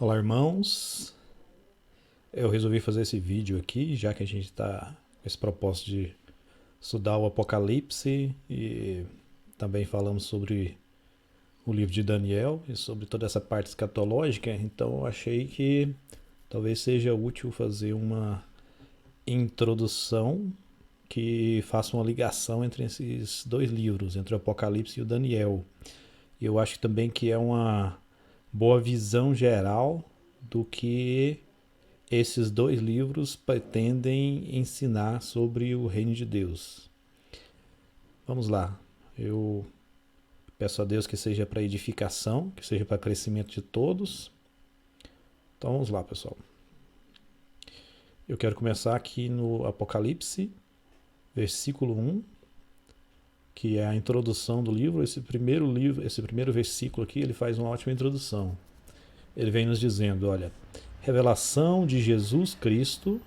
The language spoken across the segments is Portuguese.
Olá, irmãos. Eu resolvi fazer esse vídeo aqui, já que a gente está com esse propósito de estudar o Apocalipse e também falamos sobre o livro de Daniel e sobre toda essa parte escatológica. Então, eu achei que talvez seja útil fazer uma introdução que faça uma ligação entre esses dois livros, entre o Apocalipse e o Daniel. E eu acho também que é uma boa visão geral do que esses dois livros pretendem ensinar sobre o reino de Deus. Vamos lá. Eu peço a Deus que seja para edificação, que seja para crescimento de todos. Então vamos lá, pessoal. Eu quero começar aqui no Apocalipse, versículo 1, que é a introdução do livro. Esse primeiro versículo aqui, ele faz uma ótima introdução. Ele vem nos dizendo, olha, revelação de Jesus Cristo,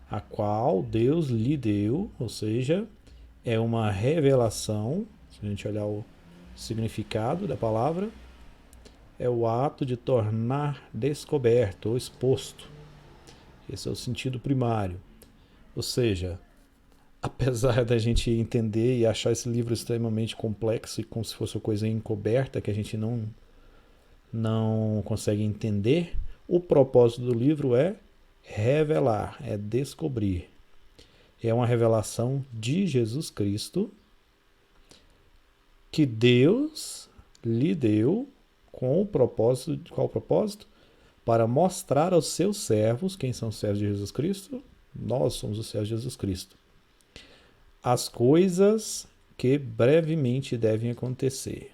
a qual Deus lhe deu, ou seja, é uma revelação, se a gente olhar o significado da palavra, é o ato de tornar descoberto ou exposto. Esse é o sentido primário. Ou seja, apesar da gente entender e achar esse livro extremamente complexo e como se fosse uma coisa encoberta que a gente não consegue entender, o propósito do livro é revelar, é descobrir. É uma revelação de Jesus Cristo que Deus lhe deu com o propósito, qual o propósito? Para mostrar aos seus servos, quem são os servos de Jesus Cristo? Nós somos os servos de Jesus Cristo. As coisas que brevemente devem acontecer.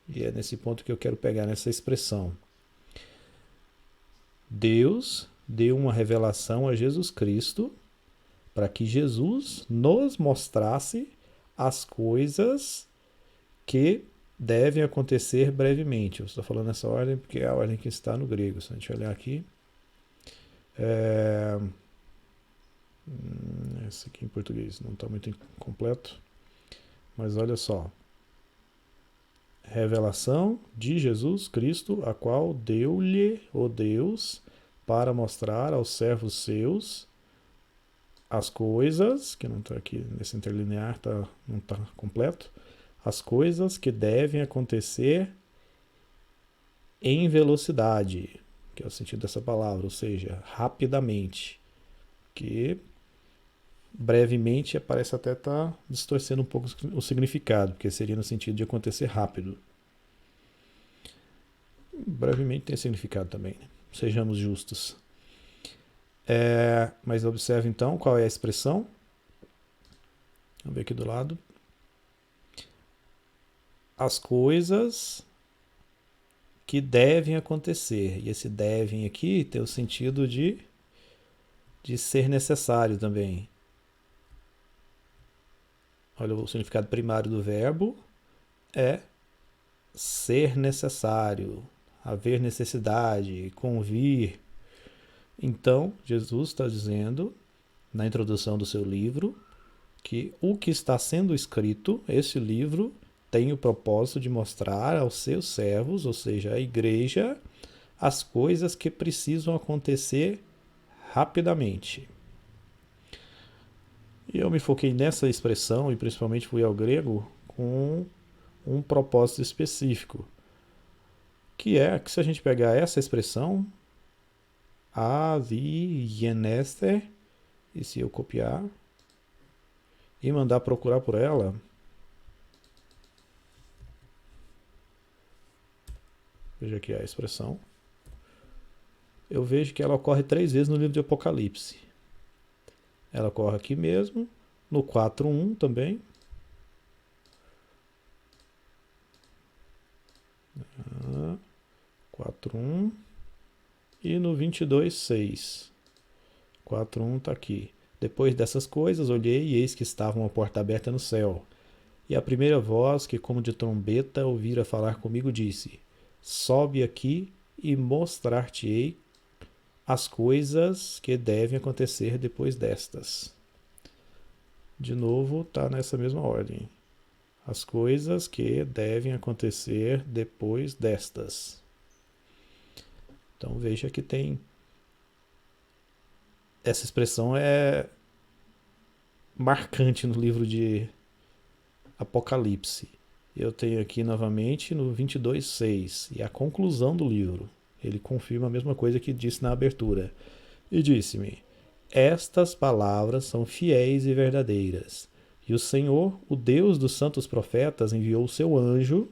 E é nesse ponto que eu quero pegar nessa expressão. Deus deu uma revelação a Jesus Cristo para que Jesus nos mostrasse as coisas que devem acontecer brevemente. Eu estou falando nessa ordem porque é a ordem que está no grego. Se a gente olhar aqui, esse aqui em português não está muito completo, mas olha só. Revelação de Jesus Cristo, a qual deu-lhe o Deus para mostrar aos servos seus as coisas, que não está aqui nesse interlinear, não está completo, as coisas que devem acontecer em velocidade, que é o sentido dessa palavra, ou seja, rapidamente, que brevemente parece até estar distorcendo um pouco o significado, porque seria no sentido de acontecer rápido. Brevemente tem significado também, né? Sejamos justos. Mas observe então qual é a expressão. Vamos ver aqui do lado. As coisas que devem acontecer. E esse devem aqui tem o sentido de ser necessário também. Olha, o significado primário do verbo é ser necessário, haver necessidade, convir. Então, Jesus está dizendo, na introdução do seu livro, que o que está sendo escrito, esse livro, tem o propósito de mostrar aos seus servos, ou seja, à igreja, as coisas que precisam acontecer rapidamente. E eu me foquei nessa expressão, e principalmente fui ao grego, com um propósito específico, que é que se a gente pegar essa expressão, avienester, e se eu copiar e mandar procurar por ela, veja aqui a expressão, eu vejo que ela ocorre 3 vezes no livro de Apocalipse. Ela ocorre aqui mesmo, no 4.1 também. 4.1 e no 22.6. 4.1 está aqui. Depois dessas coisas, olhei e eis que estava uma porta aberta no céu. E a primeira voz, que como de trombeta ouvira falar comigo, disse: sobe aqui e mostrar-te-ei as coisas que devem acontecer depois destas. De novo, está nessa mesma ordem. As coisas que devem acontecer depois destas. Então veja que tem essa expressão é marcante no livro de Apocalipse. Eu tenho aqui novamente no 22:6 e a conclusão do livro. Ele confirma a mesma coisa que disse na abertura. E disse-me: Estas palavras são fiéis e verdadeiras. E o Senhor, o Deus dos santos profetas, enviou o seu anjo.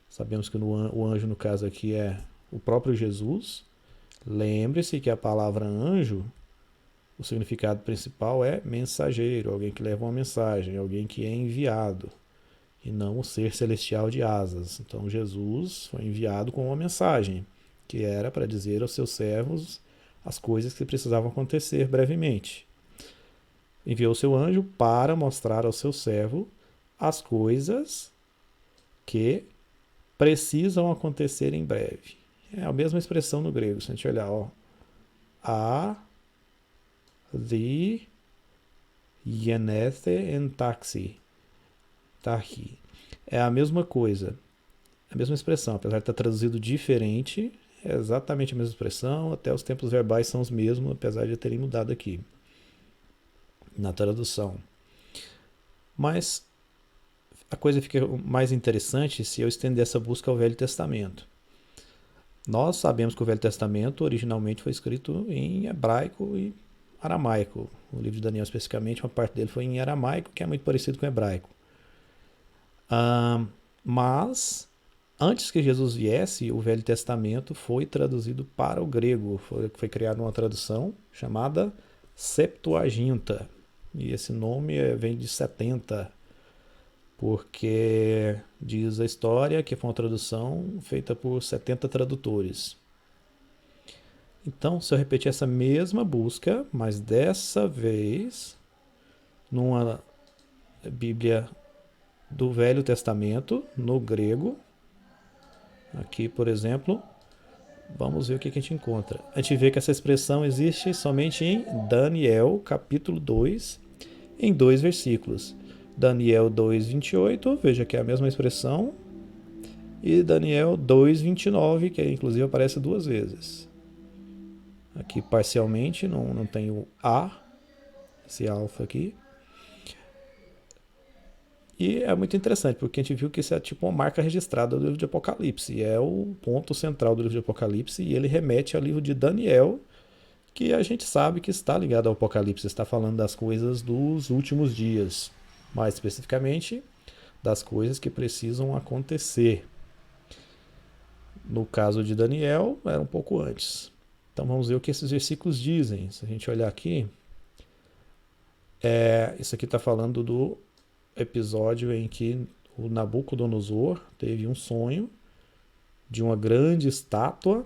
Sabemos que o anjo, no caso aqui, é o próprio Jesus. Lembre-se que a palavra anjo, o significado principal é mensageiro, alguém que leva uma mensagem, alguém que é enviado, e não o ser celestial de asas. Então Jesus foi enviado com uma mensagem, que era para dizer aos seus servos as coisas que precisavam acontecer brevemente. Enviou seu anjo para mostrar ao seu servo as coisas que precisam acontecer em breve. É a mesma expressão no grego, se a gente olhar, ó. A, the, yenethe en taxi. Tahi. É a mesma coisa, a mesma expressão, apesar de estar traduzido diferente, é exatamente a mesma expressão, até os tempos verbais são os mesmos, apesar de terem mudado aqui na tradução. Mas a coisa fica mais interessante se eu estender essa busca ao Velho Testamento. Nós sabemos que o Velho Testamento originalmente foi escrito em hebraico e aramaico. O livro de Daniel, especificamente, uma parte dele foi em aramaico, que é muito parecido com o hebraico. Mas, antes que Jesus viesse, o Velho Testamento foi traduzido para o grego. Foi criada uma tradução chamada Septuaginta. E esse nome vem de 70, porque diz a história que foi uma tradução feita por 70 tradutores. Então, se eu repetir essa mesma busca, mas dessa vez numa Bíblia do Velho Testamento, no grego, aqui, por exemplo, vamos ver o que a gente encontra. A gente vê que essa expressão existe somente em Daniel, capítulo 2, em 2 versículos. Daniel 2:28, veja que é a mesma expressão, e Daniel 2:29, que inclusive aparece 2 vezes. Aqui parcialmente, não tem o A, esse alfa aqui. E é muito interessante, porque a gente viu que isso é tipo uma marca registrada do livro de Apocalipse. É o ponto central do livro de Apocalipse, e ele remete ao livro de Daniel, que a gente sabe que está ligado ao Apocalipse, está falando das coisas dos últimos dias, mais especificamente das coisas que precisam acontecer. No caso de Daniel, era um pouco antes. Então vamos ver o que esses versículos dizem. Se a gente olhar aqui, isso aqui está falando do episódio em que o Nabucodonosor teve um sonho de uma grande estátua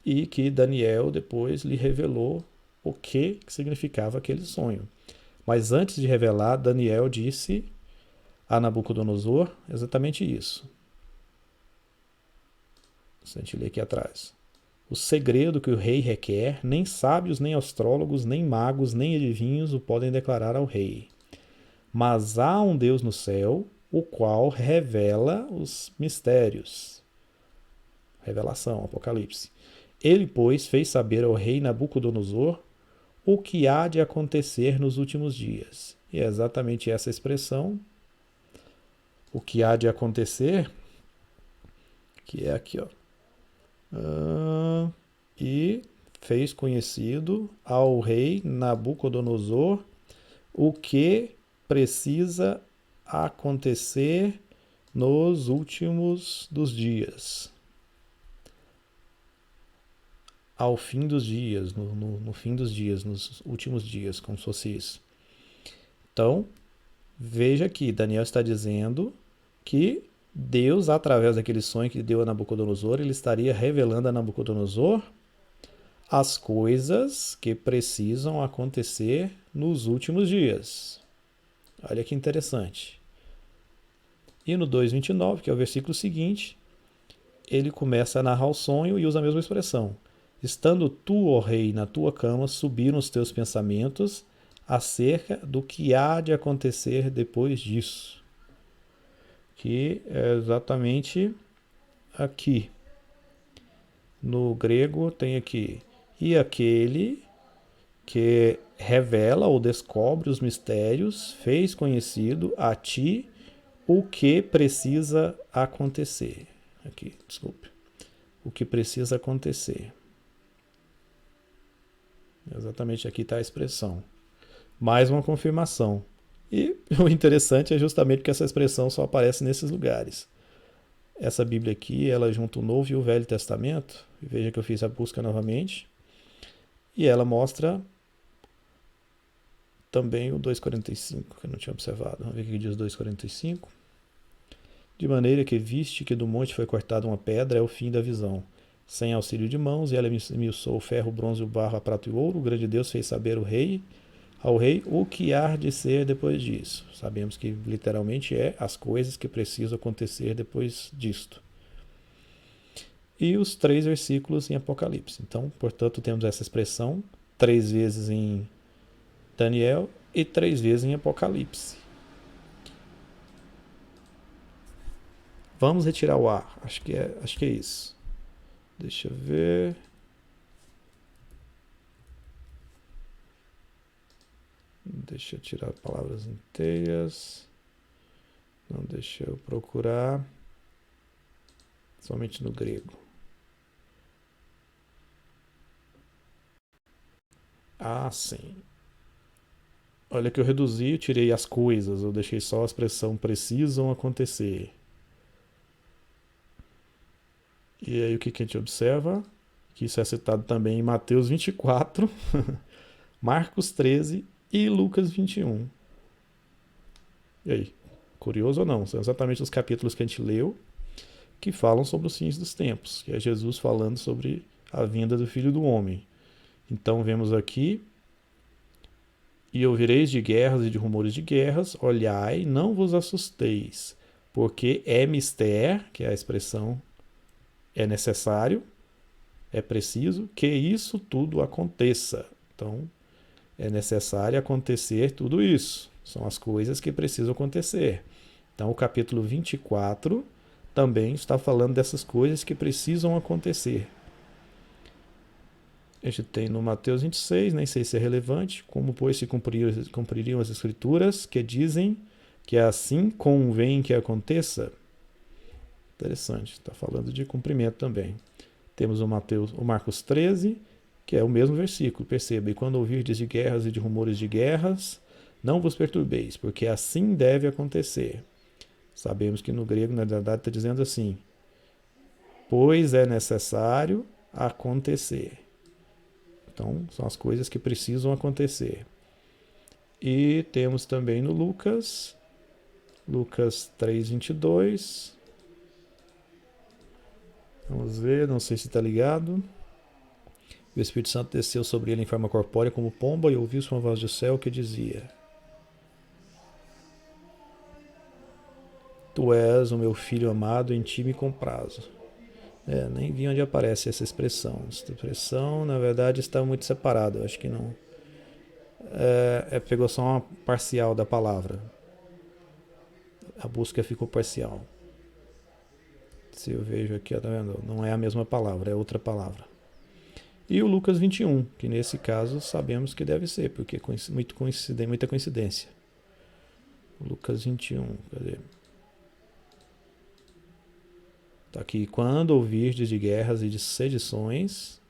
e que Daniel depois lhe revelou o que significava aquele sonho. Mas antes de revelar, Daniel disse a Nabucodonosor exatamente isso. Se a gente ler aqui atrás. O segredo que o rei requer, nem sábios, nem astrólogos, nem magos, nem adivinhos o podem declarar ao rei. Mas há um Deus no céu, o qual revela os mistérios. Revelação, Apocalipse. Ele, pois, fez saber ao rei Nabucodonosor o que há de acontecer nos últimos dias. E é exatamente essa expressão, o que há de acontecer, que é aqui, ó. E fez conhecido ao rei Nabucodonosor o que precisa acontecer nos últimos dos dias. Ao fim dos dias, no fim dos dias, nos últimos dias, como se fosse isso. Então, veja aqui, Daniel está dizendo que Deus, através daquele sonho que deu a Nabucodonosor, ele estaria revelando a Nabucodonosor as coisas que precisam acontecer nos últimos dias. Olha que interessante. E no 2:29, que é o versículo seguinte, ele começa a narrar o sonho e usa a mesma expressão. Estando tu, ó rei, na tua cama, subiram os teus pensamentos acerca do que há de acontecer depois disso. Que é exatamente aqui. No grego tem aqui, e aquele que revela ou descobre os mistérios, fez conhecido a ti o que precisa acontecer. Aqui, desculpe. O que precisa acontecer. Exatamente aqui está a expressão. Mais uma confirmação. E o interessante é justamente que essa expressão só aparece nesses lugares. Essa Bíblia aqui, ela junta o Novo e o Velho Testamento. Veja que eu fiz a busca novamente. E ela mostra também o 2,45, que eu não tinha observado. Vamos ver o que diz 2,45. De maneira que viste que do monte foi cortada uma pedra, é o fim da visão. Sem auxílio de mãos, e ela esmiuçou o ferro, o bronze, o barro, a prata e o ouro. O grande Deus fez saber ao rei o que há de ser depois disso. Sabemos que literalmente é as coisas que precisam acontecer depois disto. E os 3 versículos em Apocalipse. Então, portanto, temos essa expressão 3 vezes em Daniel e 3 vezes em Apocalipse. Vamos retirar o A. Acho que é isso. Deixa eu ver. Deixa eu tirar palavras inteiras. Não, deixa eu procurar. Somente no grego. Ah, sim. Olha que eu reduzi, eu tirei as coisas, eu deixei só a expressão precisam acontecer. E aí o que a gente observa? Que isso é citado também em Mateus 24, Marcos 13 e Lucas 21. E aí, curioso ou não? São exatamente os capítulos que a gente leu que falam sobre os fins dos tempos, que é Jesus falando sobre a vinda do Filho do Homem. Então vemos aqui: e ouvireis de guerras e de rumores de guerras, olhai, não vos assusteis, porque é mister, que é a expressão, é necessário, é preciso que isso tudo aconteça. Então, é necessário acontecer tudo isso. São as coisas que precisam acontecer. Então, o capítulo 24 também está falando dessas coisas que precisam acontecer. A gente tem no Mateus 26, nem sei se é relevante, como pois se cumpririam as escrituras que dizem que assim convém que aconteça. Interessante, está falando de cumprimento também. Temos o Marcos 13, que é o mesmo versículo, perceba, e quando ouvirdes de guerras e de rumores de guerras, não vos perturbeis, porque assim deve acontecer. Sabemos que no grego, na verdade, está dizendo assim, pois é necessário acontecer. Então, são as coisas que precisam acontecer. E temos também no Lucas 3:22. Vamos ver, não sei se está ligado. O Espírito Santo desceu sobre ele em forma corpórea como pomba e ouviu-se uma voz do céu que dizia: Tu és o meu filho amado, em ti me comprazo. Nem vi onde aparece essa expressão. Essa expressão, na verdade, está muito separada. Eu acho que não. Pegou só uma parcial da palavra. A busca ficou parcial. Se eu vejo aqui, tá vendo? Não é a mesma palavra, é outra palavra. E o Lucas 21, que nesse caso sabemos que deve ser, porque é muita coincidência. O Lucas 21, cadê? Está aqui, quando ouvirdes de guerras e de sedições,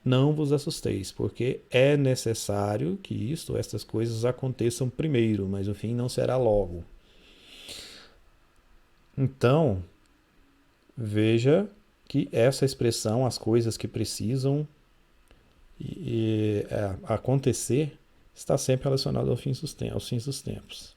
não vos assusteis, porque é necessário que estas coisas aconteçam primeiro, mas o fim não será logo. Então, veja que essa expressão, as coisas que precisam acontecer, está sempre relacionada aos fins dos tempos.